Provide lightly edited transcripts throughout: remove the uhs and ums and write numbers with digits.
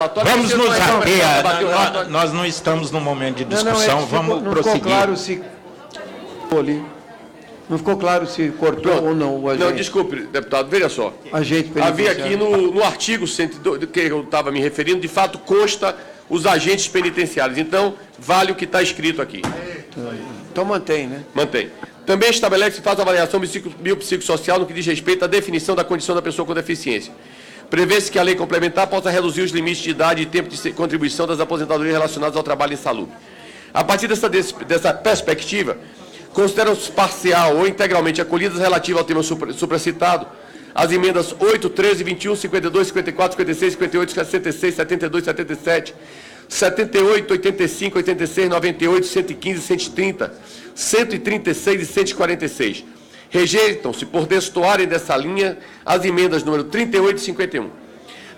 relatório... Vamos nos ater. Nós não estamos no momento de discussão. Vamos prosseguir. Não ficou claro se cortou ou não o agente. Não, desculpe, deputado, veja só. Agente havia penitenciário. aqui no artigo 102, que eu estava me referindo, de fato consta os agentes penitenciários. Então, vale o que está escrito aqui. Então mantém, né? Mantém. Também estabelece que faz avaliação biopsicossocial no que diz respeito à definição da condição da pessoa com deficiência. Prevê-se que a lei complementar possa reduzir os limites de idade e tempo de contribuição das aposentadorias relacionadas ao trabalho insalubre. A partir dessa perspectiva, consideram-se parcial ou integralmente acolhidas relativas ao tema supracitado as emendas 8, 13, 21, 52, 54, 56, 58, 66, 72, 77, 78, 85, 86, 98, 115, 130, 136 e 146. Rejeitam-se, por destoarem dessa linha, as emendas número 38 e 51.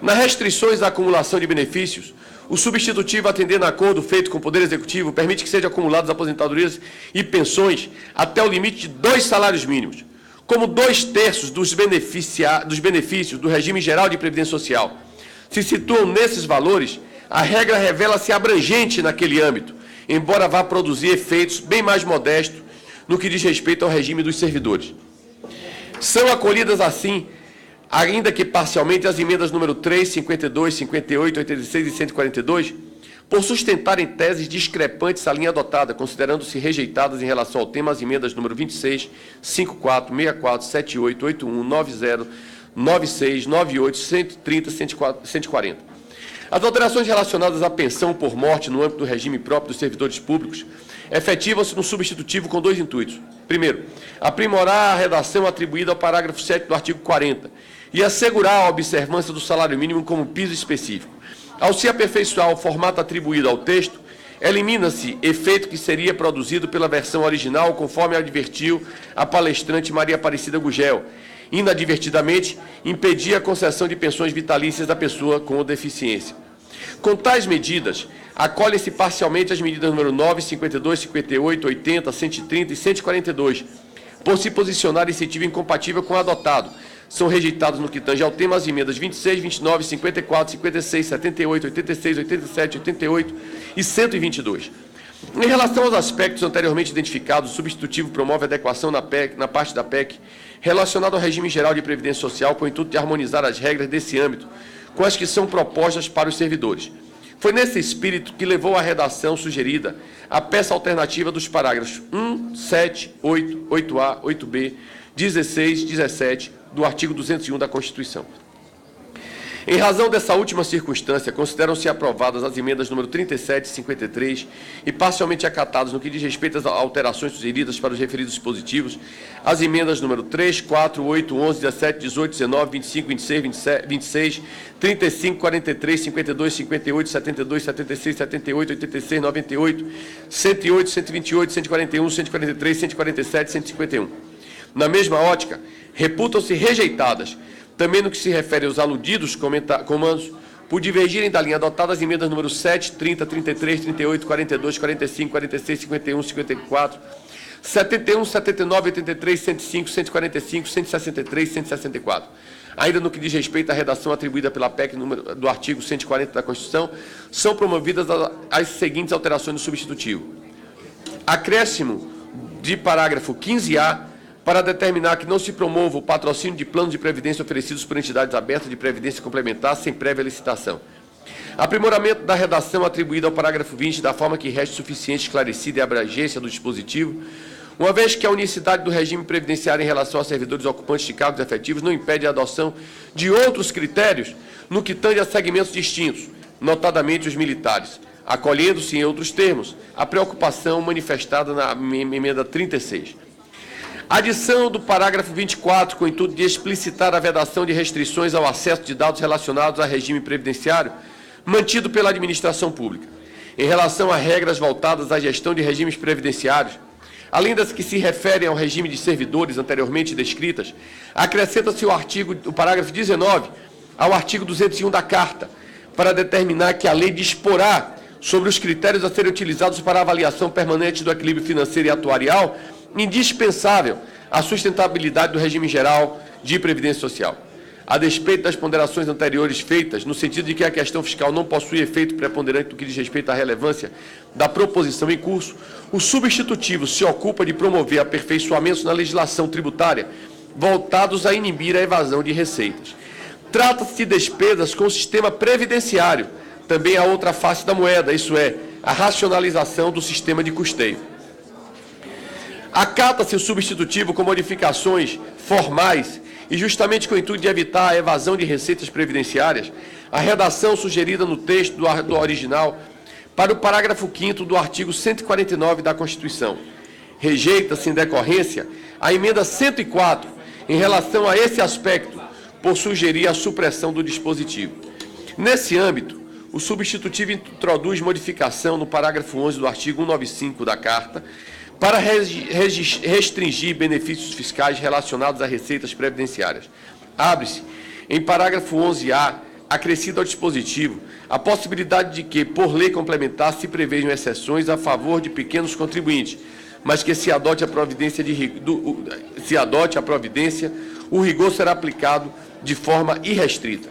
Nas restrições à acumulação de benefícios, o substitutivo, atendendo a acordo feito com o Poder Executivo, permite que sejam acumuladas aposentadorias e pensões até o limite de 2 salários mínimos. Como 2/3 dos benefícios do regime geral de previdência social se situam nesses valores, a regra revela-se abrangente naquele âmbito, embora vá produzir efeitos bem mais modestos no que diz respeito ao regime dos servidores. São acolhidas, assim, ainda que parcialmente, as emendas número 3, 52, 58, 86 e 142, por sustentarem teses discrepantes à linha adotada, considerando-se rejeitadas em relação ao tema as emendas número 26, 54, 64, 78, 81, 90, 96, 98, 130, 140. As alterações relacionadas à pensão por morte no âmbito do regime próprio dos servidores públicos efetivam-se no substitutivo com 2 intuitos. Primeiro, aprimorar a redação atribuída ao parágrafo 7º do artigo 40 e assegurar a observância do salário mínimo como piso específico. Ao se aperfeiçoar o formato atribuído ao texto, elimina-se efeito que seria produzido pela versão original, conforme advertiu a palestrante Maria Aparecida Gugel. Inadvertidamente, impedia a concessão de pensões vitalícias da pessoa com deficiência. Com tais medidas, acolhem-se parcialmente as medidas número 9, 52, 58, 80, 130 e 142, por se posicionar em sentido incompatível com o adotado. São rejeitados no que tange ao tema as emendas 26, 29, 54, 56, 78, 86, 87, 88 e 122. Em relação aos aspectos anteriormente identificados, o substitutivo promove adequação na parte da PEC relacionada ao regime geral de previdência social com o intuito de harmonizar as regras desse âmbito com as que são propostas para os servidores. Foi nesse espírito que levou à redação sugerida a peça alternativa dos parágrafos 1, 7, 8, 8A, 8B, 16, 17 do artigo 201 da Constituição. Em razão dessa última circunstância, consideram-se aprovadas as emendas número 37 e 53 e parcialmente acatadas no que diz respeito às alterações sugeridas para os referidos dispositivos, as emendas número 3, 4, 8, 11, 17, 18, 19, 25, 26, 26, 35, 43, 52, 58, 72, 76, 78, 86, 98, 108, 128, 141, 143, 147, 151. Na mesma ótica, reputam-se rejeitadas, também no que se refere aos aludidos comandos, por divergirem da linha adotada as emendas número 7, 30, 33, 38, 42, 45, 46, 51, 54, 71, 79, 83, 105, 145, 163 e 164. Ainda no que diz respeito à redação atribuída pela PEC do artigo 140 da Constituição, são promovidas as seguintes alterações no substitutivo. Acréscimo de parágrafo 15A, para determinar que não se promova o patrocínio de planos de previdência oferecidos por entidades abertas de previdência complementar sem prévia licitação. Aprimoramento da redação atribuída ao parágrafo 20, da forma que reste suficiente esclarecida e abrangência do dispositivo, uma vez que a unicidade do regime previdenciário em relação a servidores ocupantes de cargos efetivos não impede a adoção de outros critérios no que tange a segmentos distintos, notadamente os militares, acolhendo-se, em outros termos, a preocupação manifestada na emenda 36. Adição do parágrafo 24, com o intuito de explicitar a vedação de restrições ao acesso de dados relacionados ao regime previdenciário, mantido pela administração pública. Em relação a regras voltadas à gestão de regimes previdenciários, além das que se referem ao regime de servidores anteriormente descritas, acrescenta-se o parágrafo 19 ao artigo 201 da Carta, para determinar que a lei disporá sobre os critérios a serem utilizados para a avaliação permanente do equilíbrio financeiro e atuarial, indispensável à sustentabilidade do regime geral de previdência social. A despeito das ponderações anteriores feitas, no sentido de que a questão fiscal não possui efeito preponderante no que diz respeito à relevância da proposição em curso, o substitutivo se ocupa de promover aperfeiçoamentos na legislação tributária voltados a inibir a evasão de receitas. Trata-se de despesas com o sistema previdenciário, também a outra face da moeda, isso é, a racionalização do sistema de custeio. Acata-se o substitutivo com modificações formais e justamente com o intuito de evitar a evasão de receitas previdenciárias, a redação sugerida no texto do original para o parágrafo 5º do artigo 149 da Constituição. Rejeita-se, em decorrência, a emenda 104 em relação a esse aspecto, por sugerir a supressão do dispositivo. Nesse âmbito, o substitutivo introduz modificação no parágrafo 11 do artigo 195 da Carta, para restringir benefícios fiscais relacionados a receitas previdenciárias. Abre-se, em parágrafo 11A, acrescida ao dispositivo, a possibilidade de que, por lei complementar, se prevejam exceções a favor de pequenos contribuintes, mas que se adote a providência, o rigor será aplicado de forma irrestrita.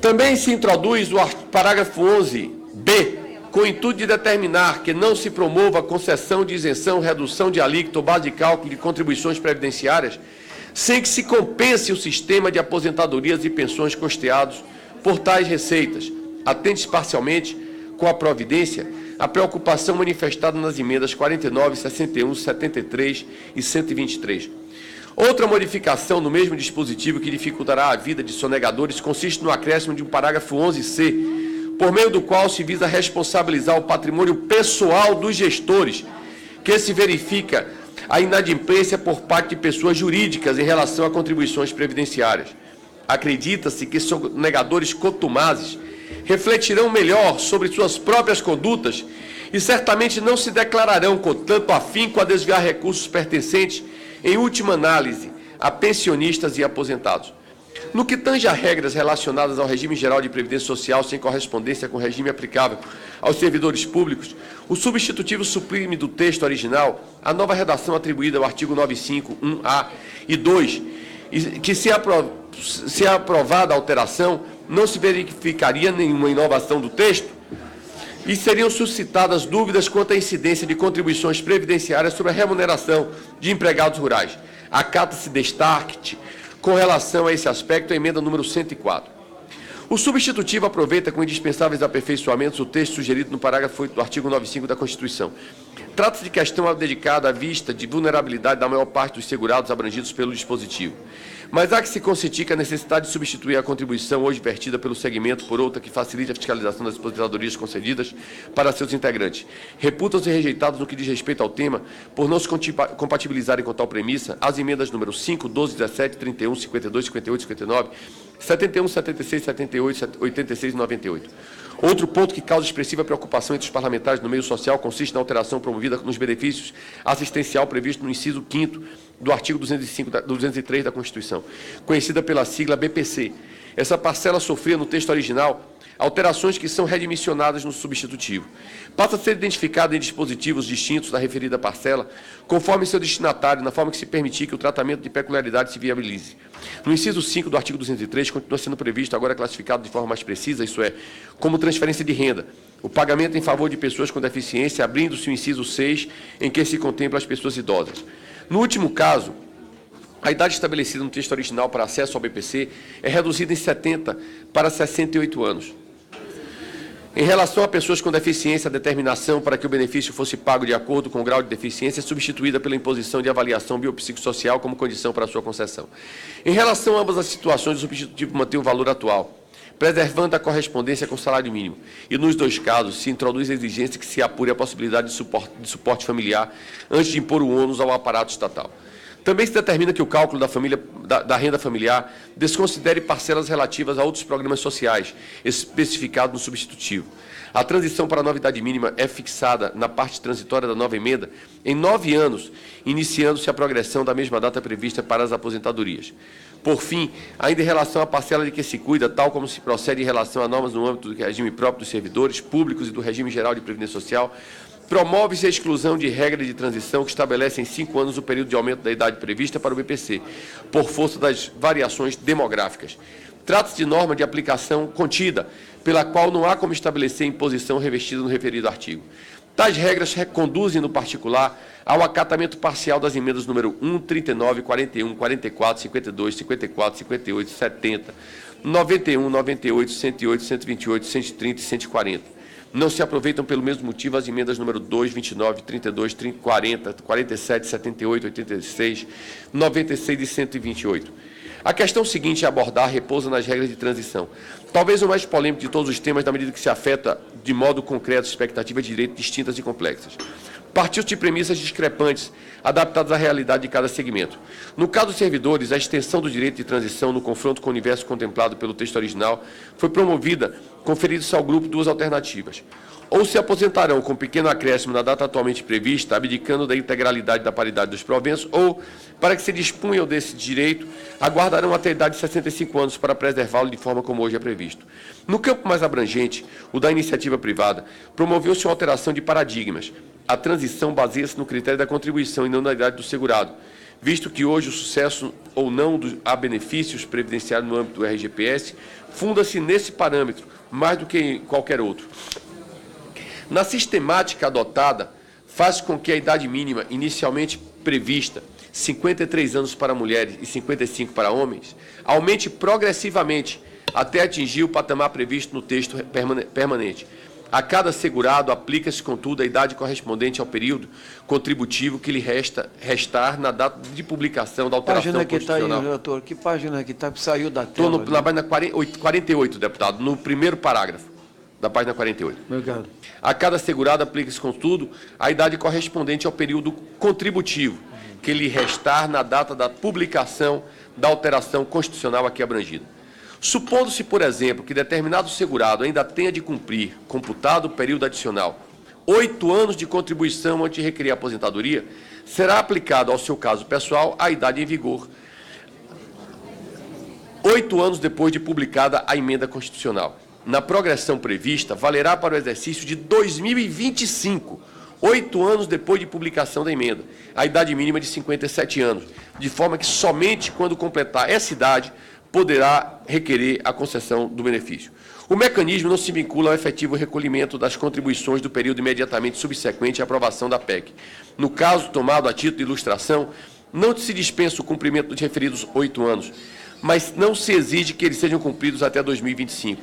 Também se introduz o parágrafo 11B, com o intuito de determinar que não se promova a concessão de isenção, redução de alíquota ou base de cálculo de contribuições previdenciárias, sem que se compense o sistema de aposentadorias e pensões custeados por tais receitas, atende parcialmente com a providência a preocupação manifestada nas emendas 49, 61, 73 e 123. Outra modificação no mesmo dispositivo que dificultará a vida de sonegadores consiste no acréscimo de um parágrafo 11C, por meio do qual se visa responsabilizar o patrimônio pessoal dos gestores, que se verifica a inadimplência por parte de pessoas jurídicas em relação a contribuições previdenciárias. Acredita-se que sonegadores contumazes refletirão melhor sobre suas próprias condutas e certamente não se declararão com tanto afinco a desviar recursos pertencentes, em última análise, a pensionistas e aposentados. No que tange a regras relacionadas ao regime geral de previdência social sem correspondência com o regime aplicável aos servidores públicos, o substitutivo suprime do texto original a nova redação atribuída ao artigo 95, 1A e 2, que se aprovada a alteração, não se verificaria nenhuma inovação do texto e seriam suscitadas dúvidas quanto à incidência de contribuições previdenciárias sobre a remuneração de empregados rurais. Acata-se destaque com relação a esse aspecto a emenda número 104. O substitutivo aproveita com indispensáveis aperfeiçoamentos o texto sugerido no parágrafo 8 do artigo 95 da Constituição. Trata-se de questão dedicada à vista de vulnerabilidade da maior parte dos segurados abrangidos pelo dispositivo. Mas há que se consentir que a necessidade de substituir a contribuição hoje vertida pelo segmento por outra que facilite a fiscalização das aposentadorias concedidas para seus integrantes. Reputam-se rejeitados no que diz respeito ao tema, por não se compatibilizarem com tal premissa, as emendas número 5, 12, 17, 31, 52, 58, 59, 71, 76, 78, 86 e 98. Outro ponto que causa expressiva preocupação entre os parlamentares no meio social consiste na alteração promovida nos benefícios assistencial previsto no inciso 5º do artigo 203 da Constituição, conhecida pela sigla BPC. Essa parcela sofria no texto original alterações que são redmissionadas no substitutivo. Passa a ser identificada em dispositivos distintos da referida parcela, conforme seu destinatário, na forma que se permitir que o tratamento de peculiaridade se viabilize. No inciso 5 do artigo 203, continua sendo previsto, agora classificado de forma mais precisa, isso é, como transferência de renda, o pagamento em favor de pessoas com deficiência, abrindo-se o inciso 6, em que se contempla as pessoas idosas. No último caso, a idade estabelecida no texto original para acesso ao BPC é reduzida em 70 para 68 anos. Em relação a pessoas com deficiência, a determinação para que o benefício fosse pago de acordo com o grau de deficiência é substituída pela imposição de avaliação biopsicossocial como condição para a sua concessão. Em relação a ambas as situações, o substitutivo mantém o valor atual, preservando a correspondência com o salário mínimo. E nos dois casos, se introduz a exigência que se apure a possibilidade de suporte familiar antes de impor o ônus ao aparato estatal. Também se determina que o cálculo da renda familiar desconsidere parcelas relativas a outros programas sociais, especificados no substitutivo. A transição para a nova idade mínima é fixada na parte transitória da nova emenda em 9 anos, iniciando-se a progressão da mesma data prevista para as aposentadorias. Por fim, ainda em relação à parcela de que se cuida, tal como se procede em relação a normas no âmbito do regime próprio dos servidores públicos e do regime geral de previdência social, promove-se a exclusão de regra de transição que estabelece em 5 anos o período de aumento da idade prevista para o BPC, por força das variações demográficas. Trata-se de norma de aplicação contida, pela qual não há como estabelecer imposição revestida no referido artigo. Tais regras conduzem, no particular, ao acatamento parcial das emendas número 1, 39, 41, 44, 52, 54, 58, 70, 91, 98, 108, 128, 130 e 140. Não se aproveitam pelo mesmo motivo as emendas número 2, 29, 32, 30, 40, 47, 78, 86, 96 e 128. A questão seguinte a abordar repousa nas regras de transição. Talvez o mais polêmico de todos os temas, na medida que se afeta de modo concreto expectativas de direito distintas e complexas. Partiu-se de premissas discrepantes, adaptadas à realidade de cada segmento. No caso dos servidores, a extensão do direito de transição no confronto com o universo contemplado pelo texto original foi promovida, conferindo-se ao grupo 2 alternativas. Ou se aposentarão com pequeno acréscimo na data atualmente prevista, abdicando da integralidade da paridade dos proventos, ou, para que se disponham desse direito, aguardarão até a idade de 65 anos para preservá-lo de forma como hoje é previsto. No campo mais abrangente, o da iniciativa privada, promoveu-se uma alteração de paradigmas. A transição baseia-se no critério da contribuição e não na idade do segurado, visto que hoje o sucesso ou não a benefícios previdenciários no âmbito do RGPS funda-se nesse parâmetro, mais do que em qualquer outro. Na sistemática adotada, faz com que a idade mínima inicialmente prevista, 53 anos para mulheres e 55 para homens, aumente progressivamente até atingir o patamar previsto no texto permanente. A cada segurado aplica-se, contudo, a idade correspondente ao período contributivo que lhe restar na data de publicação da alteração constitucional. Página que está aí, relator? Que página que está? Saiu da tela. Estou na página 48, deputado, no primeiro parágrafo da página 48. Obrigado. A cada segurado aplica-se, contudo, a idade correspondente ao período contributivo que lhe restar na data da publicação da alteração constitucional aqui abrangida. Supondo-se, por exemplo, que determinado segurado ainda tenha de cumprir, computado o período adicional, 8 anos de contribuição antes de requerer a aposentadoria, será aplicado ao seu caso pessoal a idade em vigor, 8 anos depois de publicada a emenda constitucional. Na progressão prevista, valerá para o exercício de 2025, 8 anos depois de publicação da emenda, a idade mínima de 57 anos, de forma que somente quando completar essa idade poderá requerer a concessão do benefício. O mecanismo não se vincula ao efetivo recolhimento das contribuições do período imediatamente subsequente à aprovação da PEC. No caso tomado a título de ilustração, não se dispensa o cumprimento dos referidos 8 anos, mas não se exige que eles sejam cumpridos até 2025.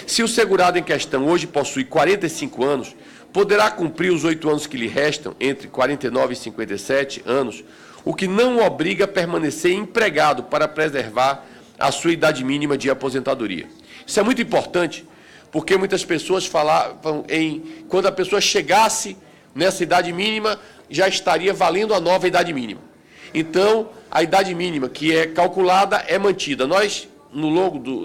Se o segurado em questão hoje possui 45 anos, poderá cumprir os 8 anos que lhe restam, entre 49 e 57 anos, o que não o obriga a permanecer empregado para preservar a sua idade mínima de aposentadoria. Isso é muito importante, porque muitas pessoas falavam em quando a pessoa chegasse nessa idade mínima, já estaria valendo a nova idade mínima. Então, a idade mínima que é calculada é mantida. Nós,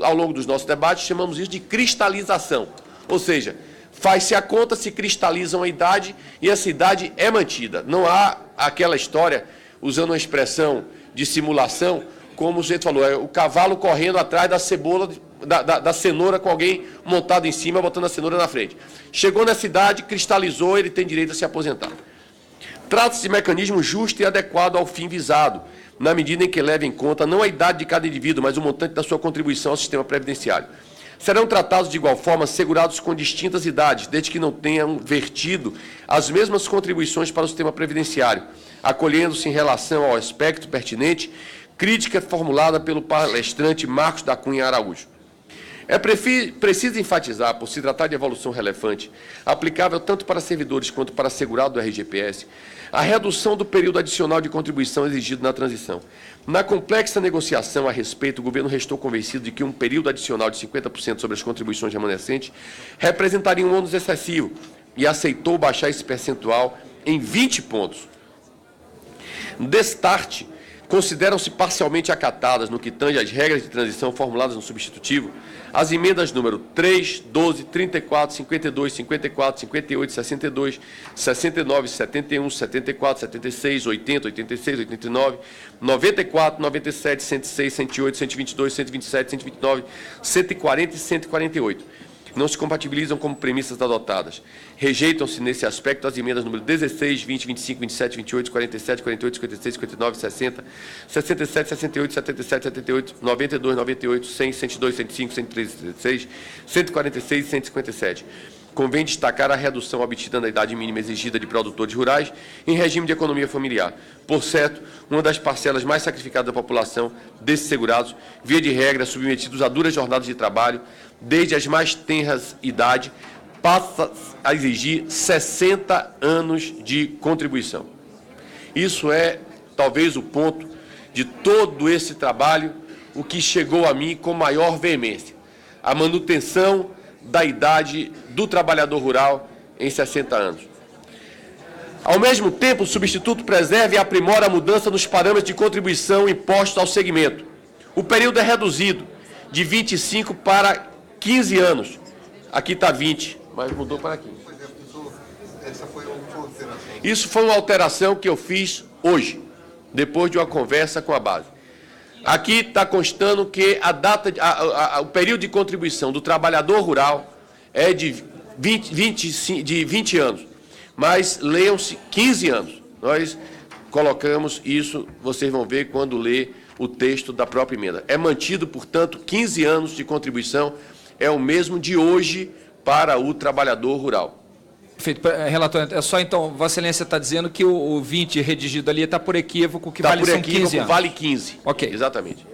ao longo dos nossos debates, chamamos isso de cristalização. Ou seja, faz-se a conta, se cristalizam a idade e essa idade é mantida. Não há aquela história, usando uma expressão de simulação, como o sujeito falou, é o cavalo correndo atrás da cebola, da cenoura com alguém montado em cima, botando a cenoura na frente. Chegou nessa idade, cristalizou, ele tem direito a se aposentar. Trata-se de mecanismo justo e adequado ao fim visado, na medida em que leva em conta não a idade de cada indivíduo, mas o montante da sua contribuição ao sistema previdenciário. Serão tratados de igual forma segurados com distintas idades, desde que não tenham vertido as mesmas contribuições para o sistema previdenciário, acolhendo-se em relação ao aspecto pertinente crítica formulada pelo palestrante Marcos da Cunha Araújo. É preciso enfatizar, por se tratar de evolução relevante, aplicável tanto para servidores quanto para segurado do RGPS, a redução do período adicional de contribuição exigido na transição. Na complexa negociação a respeito, o governo restou convencido de que um período adicional de 50% sobre as contribuições remanescentes representaria um ônus excessivo e aceitou baixar esse percentual em 20 pontos. Destarte, Consideram-se parcialmente acatadas, no que tange às regras de transição formuladas no substitutivo, as emendas número 3, 12, 34, 52, 54, 58, 62, 69, 71, 74, 76, 80, 86, 89, 94, 97, 106, 108, 122, 127, 129, 140 e 148. Não se compatibilizam como premissas adotadas. Rejeitam-se nesse aspecto as emendas número 16, 20, 25, 27, 28, 47, 48, 56, 59, 60, 67, 68, 77, 78, 92, 98, 100, 102, 105, 103, 116, 146 e 157. Convém destacar a redução obtida na idade mínima exigida de produtores rurais em regime de economia familiar. Por certo, uma das parcelas mais sacrificadas da população desses segurados, via de regra, submetidos a duras jornadas de trabalho, desde as mais tenras idade, passa a exigir 60 anos de contribuição. Isso é, talvez, o ponto de todo esse trabalho, o que chegou a mim com maior veemência. A manutenção da idade do trabalhador rural em 60 anos. Ao mesmo tempo, o substituto preserva e aprimora a mudança nos parâmetros de contribuição impostos ao segmento. O período é reduzido de 25 para 15 anos. Aqui está 20, mas mudou para 15. Essa foi uma alteração. Isso foi uma alteração que eu fiz hoje, depois de uma conversa com a base. Aqui está constando que a data, o período de contribuição do trabalhador rural é de 20 anos, mas leiam-se 15 anos. Nós colocamos isso, vocês vão ver quando ler o texto da própria emenda. É mantido, portanto, 15 anos de contribuição, é o mesmo de hoje para o trabalhador rural. Perfeito. Relator, é só então, Vossa Excelência está dizendo que o 20 redigido ali está por equívoco, que Tá vale por são equívoco, 15 anos. vale 15. Ok. Exatamente.